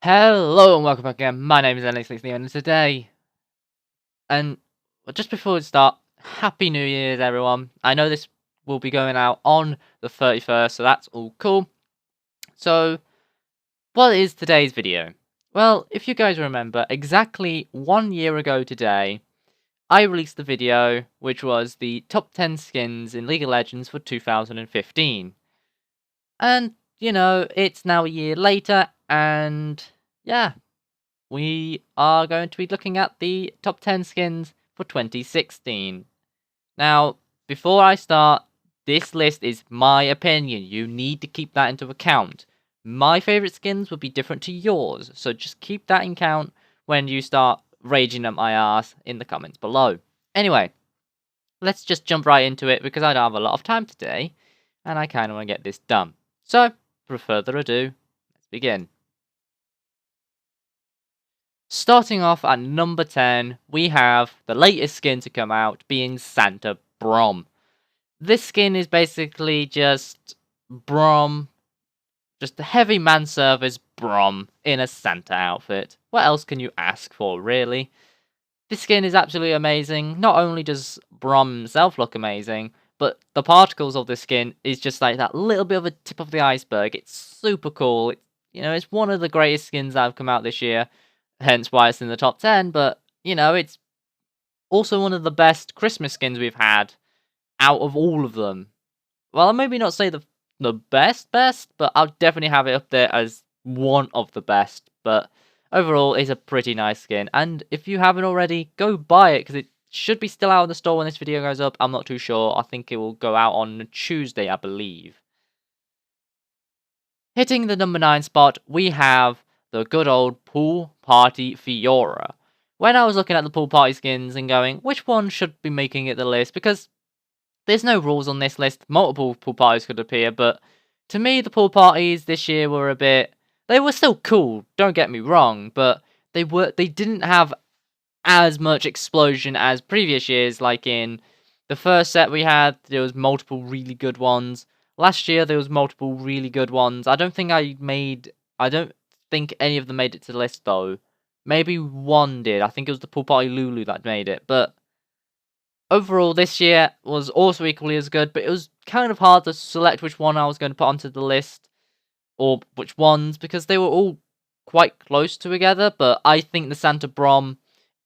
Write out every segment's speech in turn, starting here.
Hello and welcome back again. My name is Alex60 and today, and just before we start, Happy New Year's everyone. I know this will be going out on the 31st, so that's all cool. So, what is today's video? Well, if you guys remember, exactly 1 year ago today, I released a video which was the top 10 skins in League of Legends for 2015. And, it's now a year later, and yeah, we are going to be looking at the top 10 skins for 2016. Now, before I start, this list is my opinion. You need to keep that into account. My favourite skins will be different to yours, so just keep that in count when you start raging at my ass in the comments below. Anyway, let's just jump right into it because I don't have a lot of time today, and I kind of want to get this done. So, without further ado, let's begin. Starting off at number 10, we have the latest skin to come out, being Santa Brom. This skin is basically just Brom, just a heavy man service Brom in a Santa outfit. What else can you ask for, really? This skin is absolutely amazing. Not only does Brom himself look amazing, but the particles of this skin is just like that little bit of a tip of the iceberg. It's super cool. It's one of the greatest skins that have come out this year. Hence why it's in the top 10, but, it's also one of the best Christmas skins we've had out of all of them. Well, I'll maybe not say the best, but I'll definitely have it up there as one of the best. But overall, it's a pretty nice skin. And if you haven't already, go buy it, because it should be still out in the store when this video goes up. I'm not too sure. I think it will go out on Tuesday, I believe. Hitting the number 9 spot, we have the good old Pool Party Fiora. When I was looking at the Pool Party skins and going, which one should be making it the list? Because there's no rules on this list. Multiple Pool Parties could appear, but to me, the Pool Parties this year were a bit... They were still cool, don't get me wrong, but they didn't have as much explosion as previous years. Like in the first set we had, there was multiple really good ones. Last year there was multiple really good ones. I don't think any of them made it to the list though. Maybe one did. I think it was the Pool Party Lulu that made it. But overall, this year was also equally as good. But it was kind of hard to select which one I was going to put onto the list, or which ones, because they were all quite close together. But I think the Santa Brom,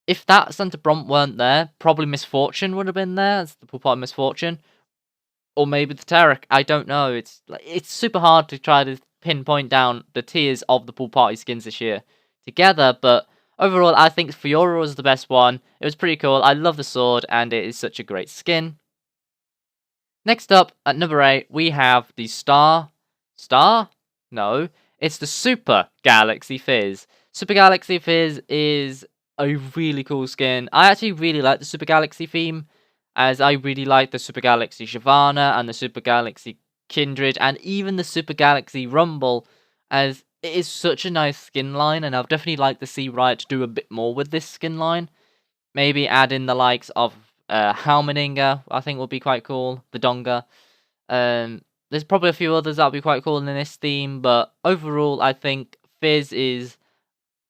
if that Santa Brom weren't there, probably Misfortune would have been there as the Pool Party Misfortune. Or maybe the Tarek. I don't know. It's super hard to try to pinpoint down the tiers of the Pool Party skins this year together, but overall, I think Fiora was the best one. It was pretty cool. I love the sword, and it is such a great skin. Next up, at number 8, we have the Star? No, it's the Super Galaxy Fizz. Super Galaxy Fizz is a really cool skin. I actually really like the Super Galaxy theme, as I really like the Super Galaxy Shyvana and the Super Galaxy Kindred and even the Super Galaxy Rumble, as it is such a nice skin line, and I'd definitely like to see Riot do a bit more with this skin line. Maybe add in the likes of Halmaninga, I think would be quite cool, the Donga. There's probably a few others that would be quite cool in this theme, but overall I think Fizz is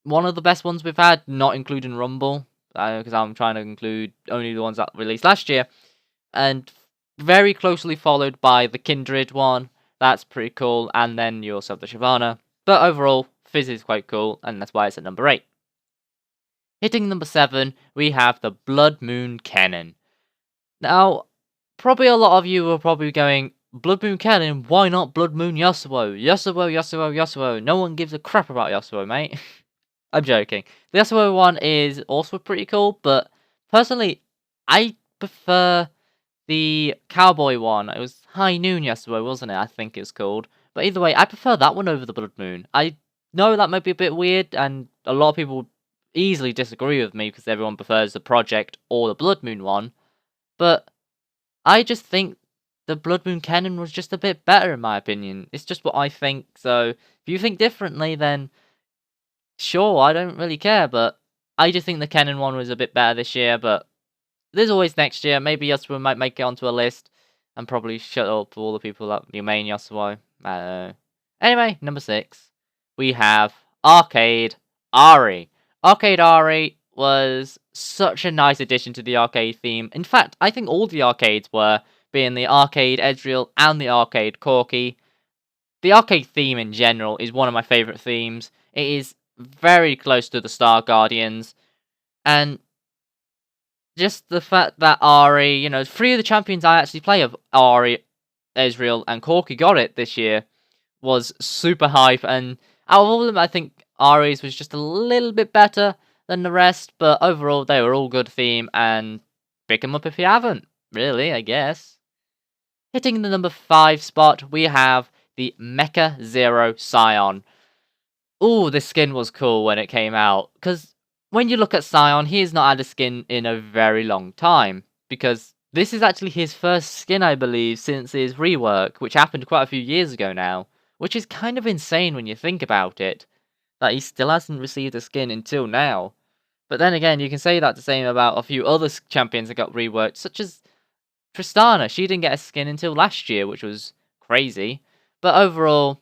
one of the best ones we've had, not including Rumble, because I'm trying to include only the ones that released last year, and very closely followed by the Kindred one. That's pretty cool, and then you also have the Shyvana. But overall, Fizz is quite cool, and that's why it's at number 8. Hitting number 7, we have the Blood Moon Cannon. Now, probably a lot of you are probably going, Blood Moon Cannon, why not Blood Moon Yasuo? Yasuo. No one gives a crap about Yasuo, mate. I'm joking. The Yasuo one is also pretty cool, but personally, I prefer the Cowboy one. It was High Noon Yasuo, wasn't it? I think it's called. But either way, I prefer that one over the Blood Moon. I know that might be a bit weird, and a lot of people easily disagree with me because everyone prefers the Project or the Blood Moon one. But I just think the Blood Moon Cannon was just a bit better, in my opinion. It's just what I think. So if you think differently, then sure, I don't really care. But I just think the Cannon one was a bit better this year. But there's always next year. Maybe Yasuo might make it onto a list and probably shut up all the people that you main Yasuo. I don't know. Anyway, number 6, we have Arcade Ari. Arcade Ari was such a nice addition to the arcade theme. In fact, I think all the arcades were, being the arcade Ezreal and the arcade Corki. The arcade theme in general is one of my favourite themes. It is very close to the Star Guardians, and just the fact that Ari, three of the champions I actually play of Ari, Ezreal, and Corki got it this year was super hype, and out of all of them, I think Ari's was just a little bit better than the rest, but overall, they were all good theme, and pick them up if you haven't, really, I guess. Hitting the number 5 spot, we have the Mecha Zero Scion. Ooh, this skin was cool when it came out, because when you look at Scion, he has not had a skin in a very long time, because this is actually his first skin, I believe, since his rework, which happened quite a few years ago now, which is kind of insane when you think about it, that he still hasn't received a skin until now. But then again, you can say that the same about a few other champions that got reworked, such as Tristana. She didn't get a skin until last year, which was crazy. But overall,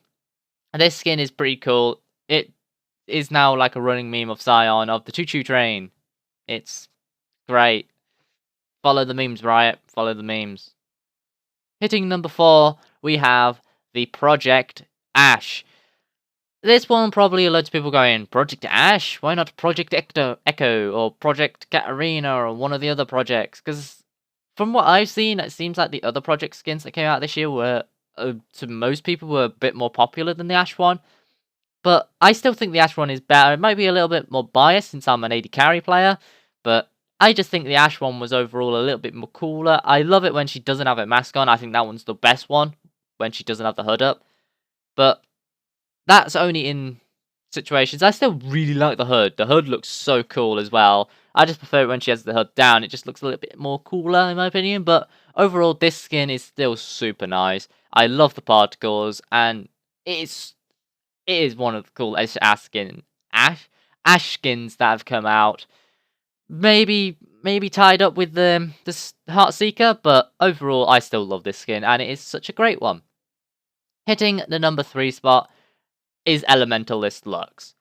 this skin is pretty cool. It is now like a running meme of Scion, of the choo-choo train. It's great. Follow the memes, Riot. Follow the memes. Hitting number 4, we have the Project Ash. This one probably a lot of people going, Project Ash? Why not Project Echo or Project Katarina or one of the other projects? Because from what I've seen, it seems like the other project skins that came out this year were, to most people, were a bit more popular than the Ash one. But I still think the Ash one is better. It might be a little bit more biased since I'm an AD carry player, but I just think the Ash one was overall a little bit more cooler. I love it when she doesn't have a mask on. I think that one's the best one, when she doesn't have the hood up. But that's only in situations. I still really like the hood. The hood looks so cool as well. I just prefer it when she has the hood down. It just looks a little bit more cooler, in my opinion. But overall, this skin is still super nice. I love the particles, and it is one of the coolest Ash skins that have come out. Maybe tied up with the Heartseeker, but overall, I still love this skin, and it is such a great one. Hitting the number 3 spot is Elementalist Lux.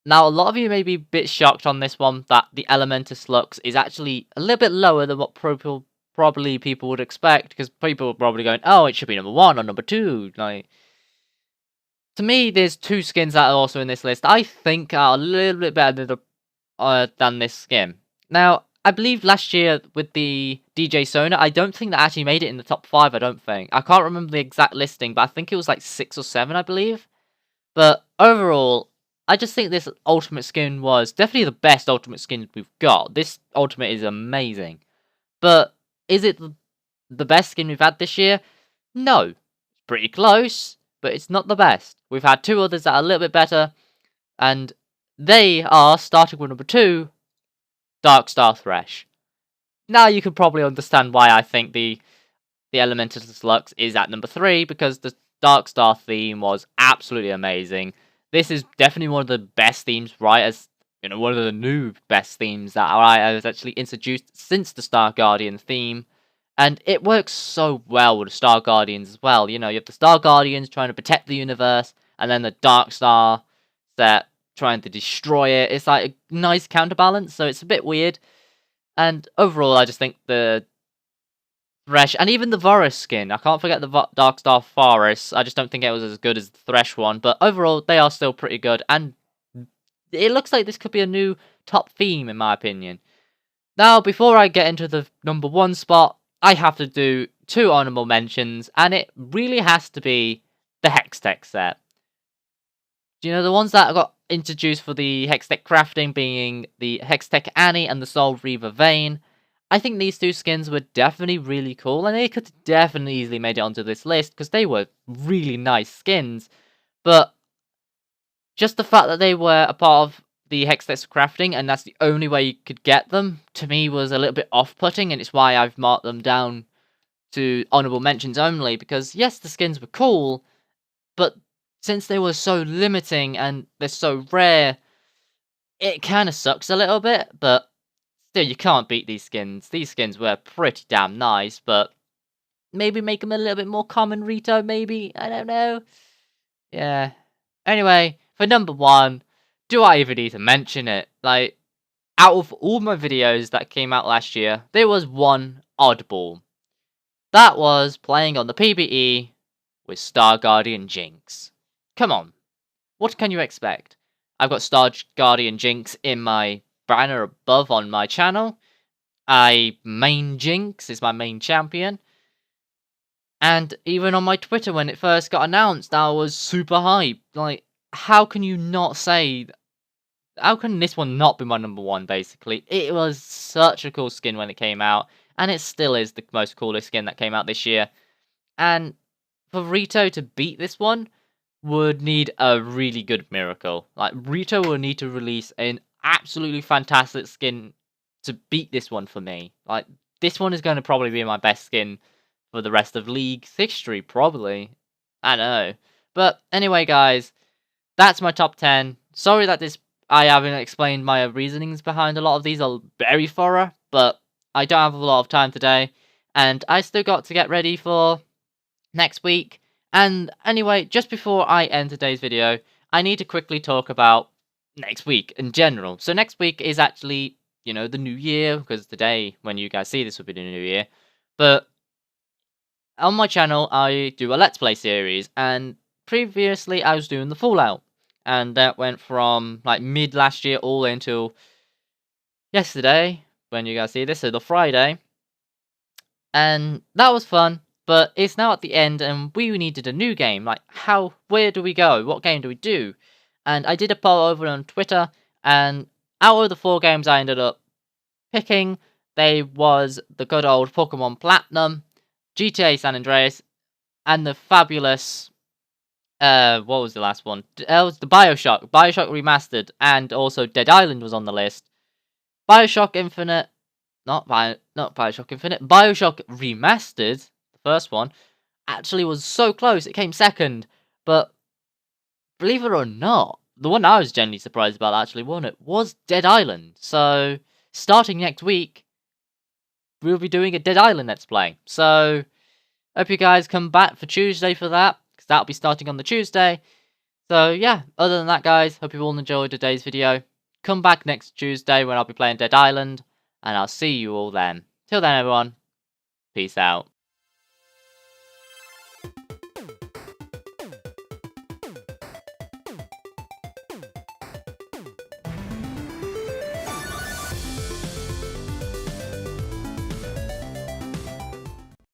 Now, a lot of you may be a bit shocked on this one, that the Elementalist Lux is actually a little bit lower than what probably people would expect, because people are probably going, oh, it should be number 1 or number 2. Like, to me, there's 2 skins that are also in this list I think are a little bit better than this skin. Now, I believe last year with the DJ Sona, I don't think that actually made it in the top 5, I don't think. I can't remember the exact listing, but I think it was like 6 or 7, I believe. But overall, I just think this ultimate skin was definitely the best ultimate skin we've got. This ultimate is amazing. But is it the best skin we've had this year? No. It's pretty close, but it's not the best. We've had 2 others that are a little bit better, and they are, starting with number 2, Darkstar Thresh. Now you can probably understand why I think the Elementalist Lux is at number 3, because the Darkstar theme was absolutely amazing. This is definitely one of the best themes, right? As one of the new best themes that I was actually introduced since the Star Guardian theme. And it works so well with the Star Guardians as well. You have the Star Guardians trying to protect the universe, and then the Darkstar set trying to destroy it. It's like a nice counterbalance, so it's a bit weird. And overall, I just think the Thresh, and even the Varus skin. I can't forget the Darkstar Varus. I just don't think it was as good as the Thresh one. But overall, they are still pretty good. And it looks like this could be a new top theme, in my opinion. Now, before I get into the number 1 spot, I have to do 2 honorable mentions. And it really has to be the Hextech set. The ones that got introduced for the Hextech crafting being the Hextech Annie and the Soul Reaver Vayne. I think these 2 skins were definitely really cool, and they could definitely easily made it onto this list, because they were really nice skins. But just the fact that they were a part of the Hextech crafting, and that's the only way you could get them, to me was a little bit off-putting, and it's why I've marked them down to honorable mentions only, because yes, the skins were cool, but since they were so limiting and they're so rare, it kind of sucks a little bit, but still, you can't beat these skins. These skins were pretty damn nice, but maybe make them a little bit more common, Rito, maybe? I don't know. Yeah. Anyway, for number 1, do I even need to mention it? Like, out of all my videos that came out last year, there was one oddball. That was playing on the PvE with Star Guardian Jinx. Come on, what can you expect? I've got Star Guardian Jinx in my banner above on my channel. I main Jinx, is my main champion. And even on my Twitter when it first got announced, I was super hyped. Like, how can you not say... How can this one not be my number one, basically? It was such a cool skin when it came out, and it still is the most coolest skin that came out this year. And for Rito to beat this one would need a really good miracle. Like, Rito will need to release an absolutely fantastic skin to beat this one for me. Like, this one is going to probably be my best skin for the rest of League's history, probably. I know. But anyway, guys, that's my top 10. Sorry that I haven't explained my reasonings behind a lot of these are very thorough, but I don't have a lot of time today, and I still got to get ready for next week. And anyway, just before I end today's video, I need to quickly talk about next week in general. So next week is actually, the new year, because today, when you guys see this, will be the new year. But on my channel, I do a Let's Play series, and previously I was doing the Fallout. And that went from, like, mid last year all until yesterday, when you guys see this, so the Friday. And that was fun, but it's now at the end, and we needed a new game. Like, where do we go? What game do we do? And I did a poll over on Twitter, and out of the 4 games I ended up picking, they was the good old Pokemon Platinum, GTA San Andreas, and the fabulous, what was the last one? It was the Bioshock Remastered, and also Dead Island was on the list. Bioshock Infinite, not Bioshock Infinite, Bioshock Remastered, the first one, actually was so close, it came second, but believe it or not, the one I was genuinely surprised about that actually won it was Dead Island. So, starting next week, we'll be doing a Dead Island Let's Play. So, hope you guys come back for Tuesday for that, because that'll be starting on the Tuesday. So, yeah, other than that, guys, hope you all enjoyed today's video. Come back next Tuesday when I'll be playing Dead Island, and I'll see you all then. Till then, everyone, peace out.